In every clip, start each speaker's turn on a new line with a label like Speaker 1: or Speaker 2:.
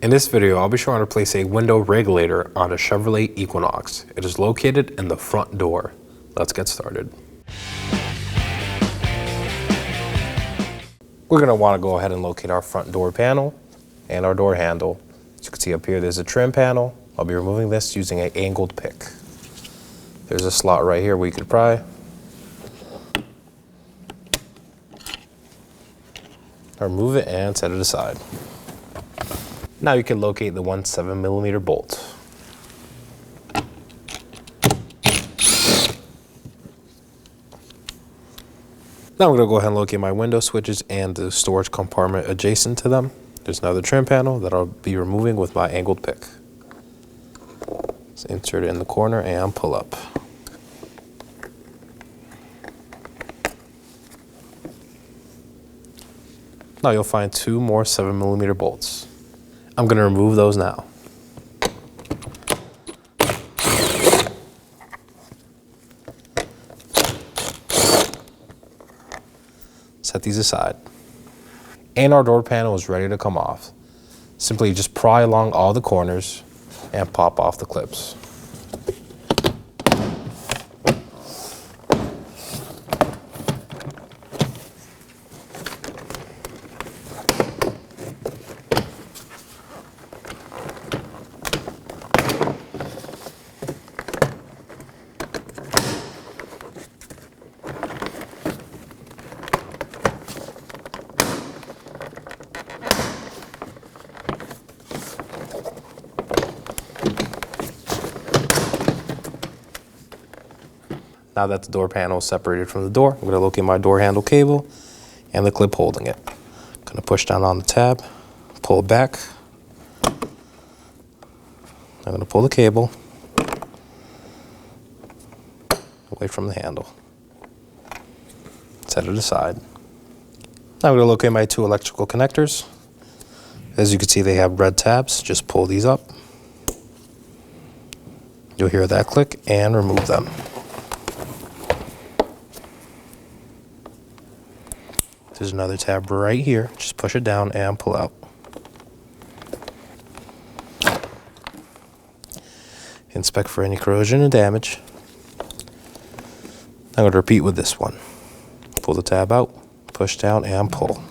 Speaker 1: In this video, I'll be showing how to place a window regulator on a Chevrolet Equinox. It is located in the front door. Let's get started. We're going to want to go ahead and locate our front door panel and our door handle. As you can see up here, there's a trim panel. I'll be removing this using an angled pick. There's a slot right here where you could pry. Remove it and set it aside. Now you can locate the 1.7mm bolt. Now I'm going to go ahead and locate my window switches and the storage compartment adjacent to them. There's another trim panel that I'll be removing with my angled pick. Let's insert it in the corner and pull up. Now you'll find two more 7mm bolts. I'm going to remove those now. Set these aside. And our door panel is ready to come off. Simply just pry along all the corners and pop off the clips. Now that the door panel is separated from the door, I'm going to locate my door handle cable and the clip holding it. I'm going to push down on the tab, pull it back. I'm going to pull the cable away from the handle. Set it aside. Now I'm going to locate my two electrical connectors. As you can see, they have red tabs. Just pull these up. You'll hear that click and remove them. There's another tab right here. Just push it down and pull out. Inspect for any corrosion and damage. I'm going to repeat with this one. Pull the tab out, push down and pull.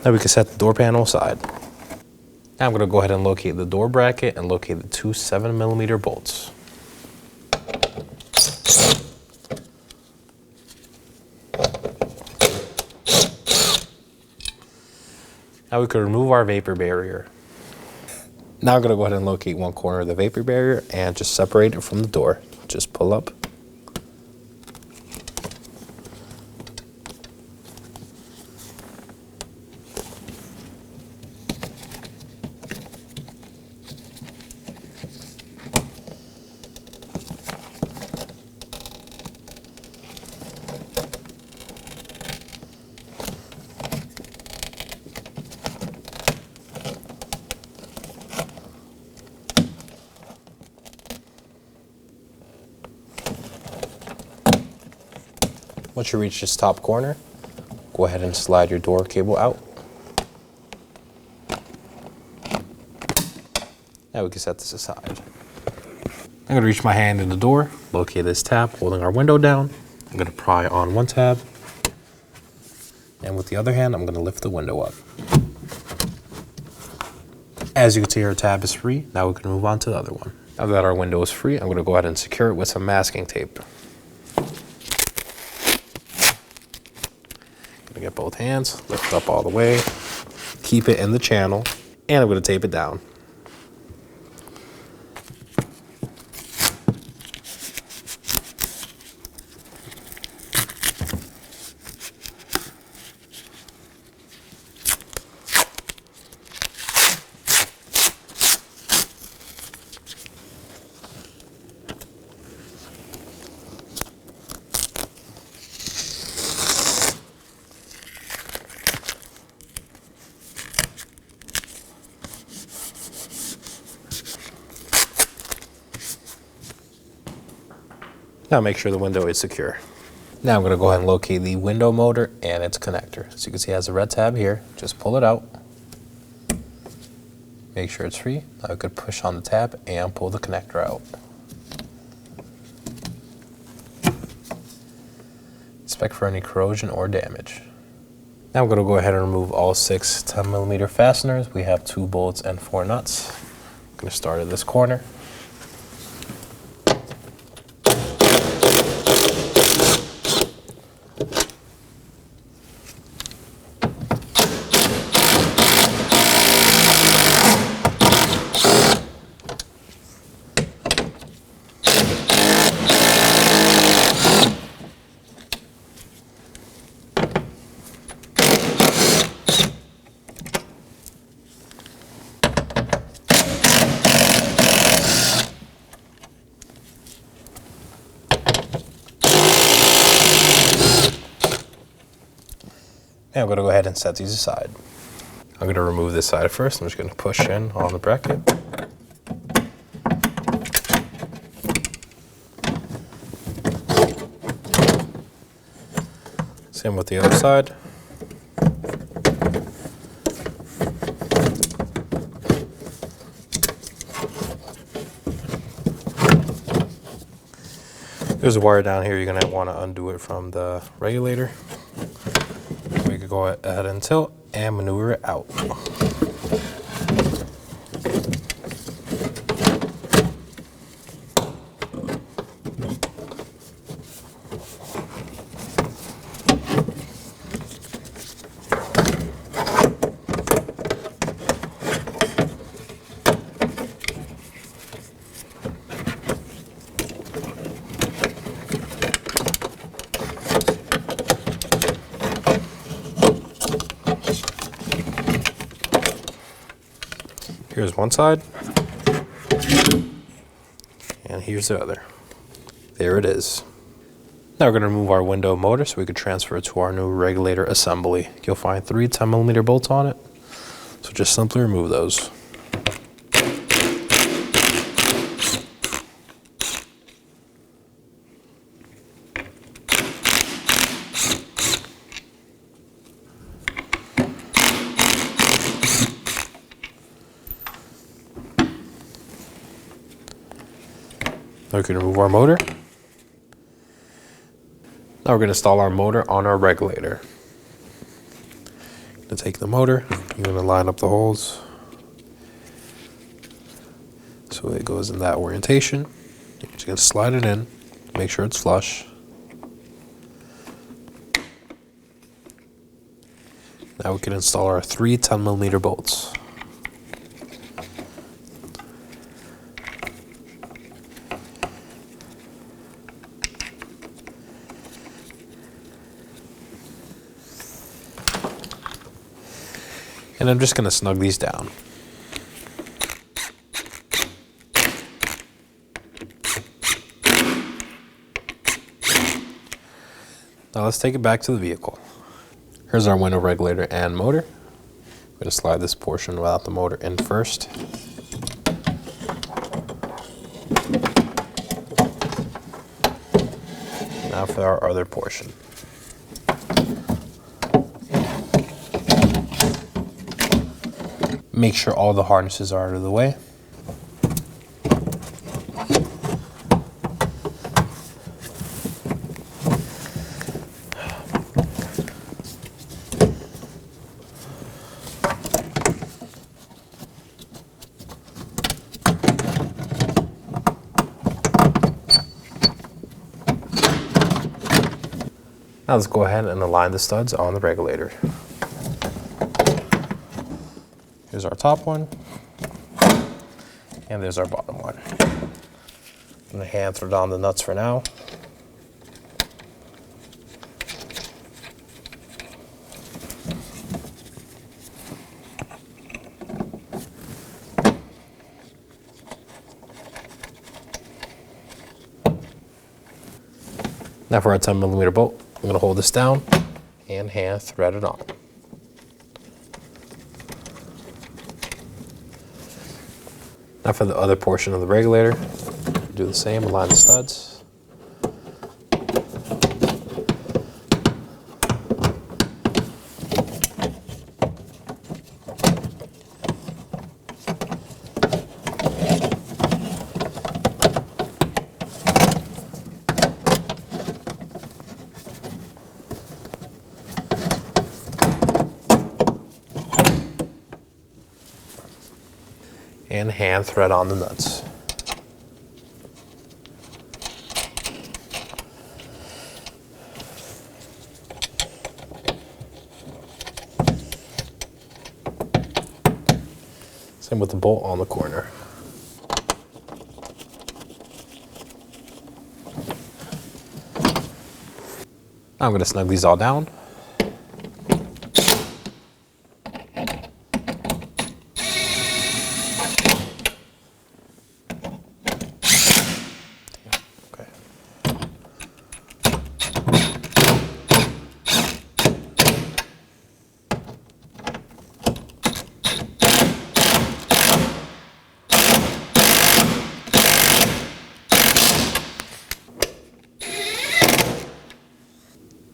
Speaker 1: Now we can set the door panel aside. Now I'm going to go ahead and locate the door bracket and locate the two 7mm bolts. Now we can remove our vapor barrier. Now I'm going to go ahead and locate one corner of the vapor barrier and just separate it from the door. Just pull up. Once you reach this top corner, go ahead and slide your door cable out. Now we can set this aside. I'm going to reach my hand in the door, locate this tab holding our window down. I'm going to pry on one tab, and with the other hand, I'm going to lift the window up. As you can see, our tab is free. Now we can move on to the other one. Now that our window is free, I'm going to go ahead and secure it with some masking tape. Get both hands, lift up all the way, keep it in the channel, and I'm going to tape it down. Now make sure the window is secure. Now I'm going to go ahead and locate the window motor and its connector. So you can see it has a red tab here. Just pull it out. Make sure it's free. Now I could push on the tab and pull the connector out. Inspect for any corrosion or damage. Now I'm going to go ahead and remove all 6 10mm fasteners. We have 2 bolts and 4 nuts. I'm going to start at this corner. Now I'm going to go ahead and set these aside. I'm going to remove this side first. I'm just going to push in on the bracket. Same with the other side. There's a wire down here. You're going to want to undo it from the regulator. We could go ahead and tilt and maneuver it out. Here's one side, and here's the other. There it is. Now we're going to remove our window motor so we can transfer it to our new regulator assembly. You'll find 3 10mm bolts on it, so just simply remove those. Now we can remove our motor. Now we're going to install our motor on our regulator. Going to take the motor, you're going to line up the holes so it goes in that orientation. You're just going to slide it in, make sure it's flush. Now we can install our 3 10mm bolts. And I'm just going to snug these down. Now let's take it back to the vehicle. Here's our window regulator and motor. I'm going to slide this portion without the motor in first. Now for our other portion. Make sure all the harnesses are out of the way. Now let's go ahead and align the studs on the regulator. Here's our top one, and there's our bottom one. I'm going to hand throw down the nuts for now. Now for our 10mm bolt, I'm going to hold this down and hand thread it on. Now for the other portion of the regulator, do the same, align the studs. and hand thread on the nuts. Same with the bolt on the corner. Now I'm going to snug these all down.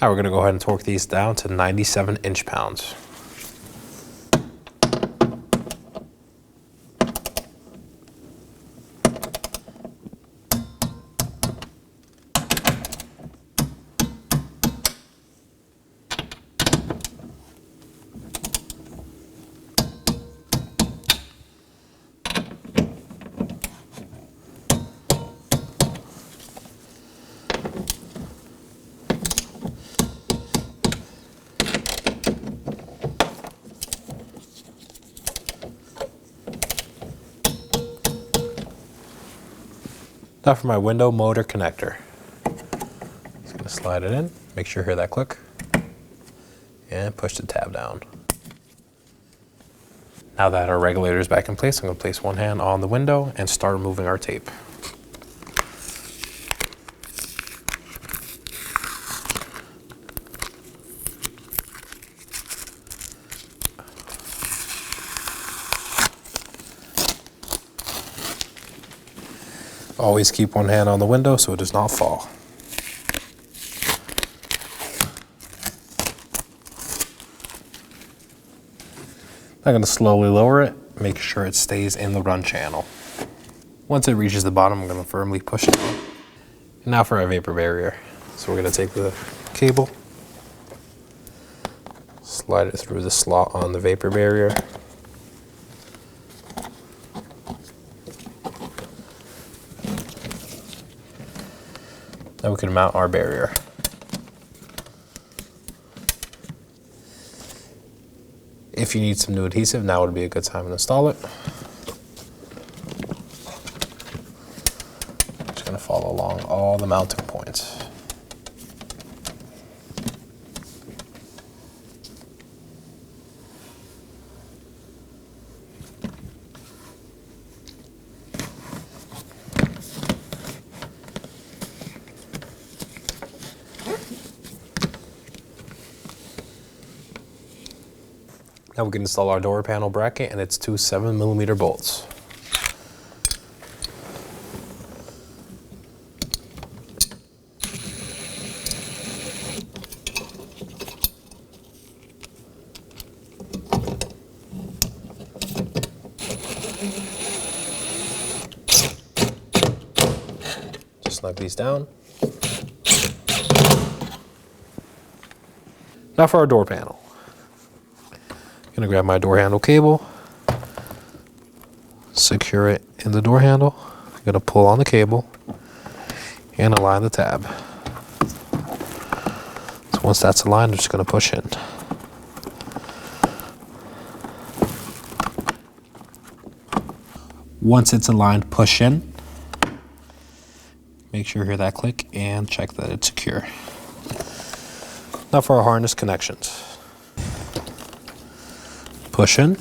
Speaker 1: Now we're going to go ahead and torque these down to 97 inch-pounds. Now for my window motor connector. Just going to slide it in, make sure you hear that click, and push the tab down. Now that our regulator is back in place, I'm going to place one hand on the window and start removing our tape. Always keep one hand on the window so it does not fall. I'm going to slowly lower it, make sure it stays in the run channel. Once it reaches the bottom, I'm going to firmly push it down. And now for our vapor barrier. So we're going to take the cable, slide it through the slot on the vapor barrier. Then we can mount our barrier. If you need some new adhesive, now would be a good time to install it. Just going to follow along all the mounting points. Now we can install our door panel bracket, and it's two 7mm bolts. Just snug these down. Now for our door panel. I'm going to grab my door handle cable, secure it in the door handle. I'm going to pull on the cable and align the tab. So once that's aligned, I'm just going to push in. Once it's aligned, push in. Make sure you hear that click and check that it's secure. Now for our harness connections. Push in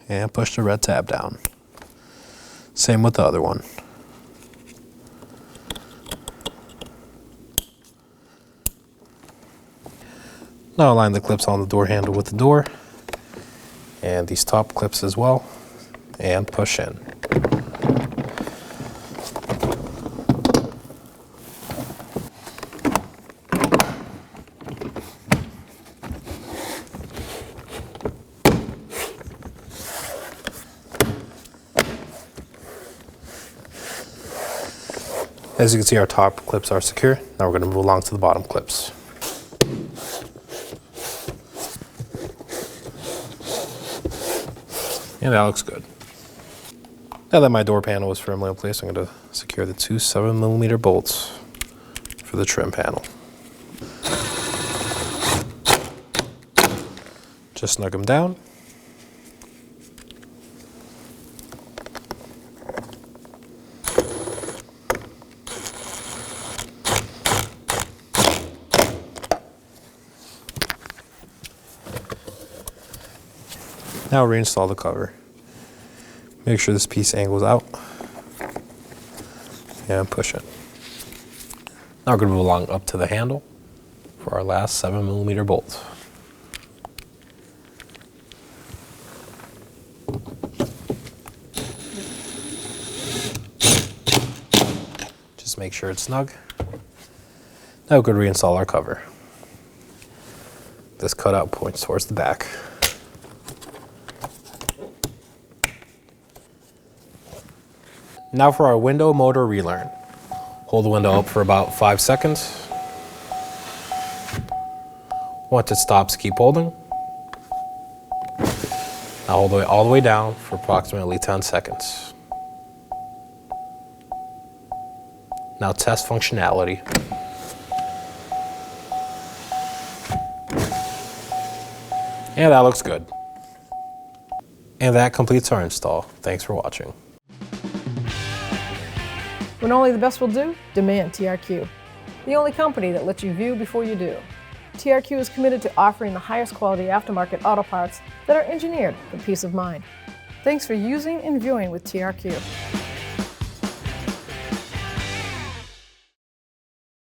Speaker 1: and push the red tab down. Same with the other one. Now align the clips on the door handle with the door and these top clips as well, and push in. As you can see, our top clips are secure. Now we're going to move along to the bottom clips. And that looks good. Now that my door panel is firmly in place, I'm going to secure the two 7mm bolts for the trim panel. Just snug them down. Now reinstall the cover. Make sure this piece angles out and push it. Now we're going to move along up to the handle for our last 7mm bolt. Just make sure it's snug. Now we're going to reinstall our cover. This cutout points towards the back. Now for our window motor relearn. Hold the window up for about 5 seconds. Once it stops, keep holding. Now hold it all the way down for approximately 10 seconds. Now test functionality. And that looks good. And that completes our install. Thanks for watching.
Speaker 2: When only the best will do, demand TRQ. The only company that lets you view before you do. TRQ is committed to offering the highest quality aftermarket auto parts that are engineered for peace of mind. Thanks for using and viewing with TRQ.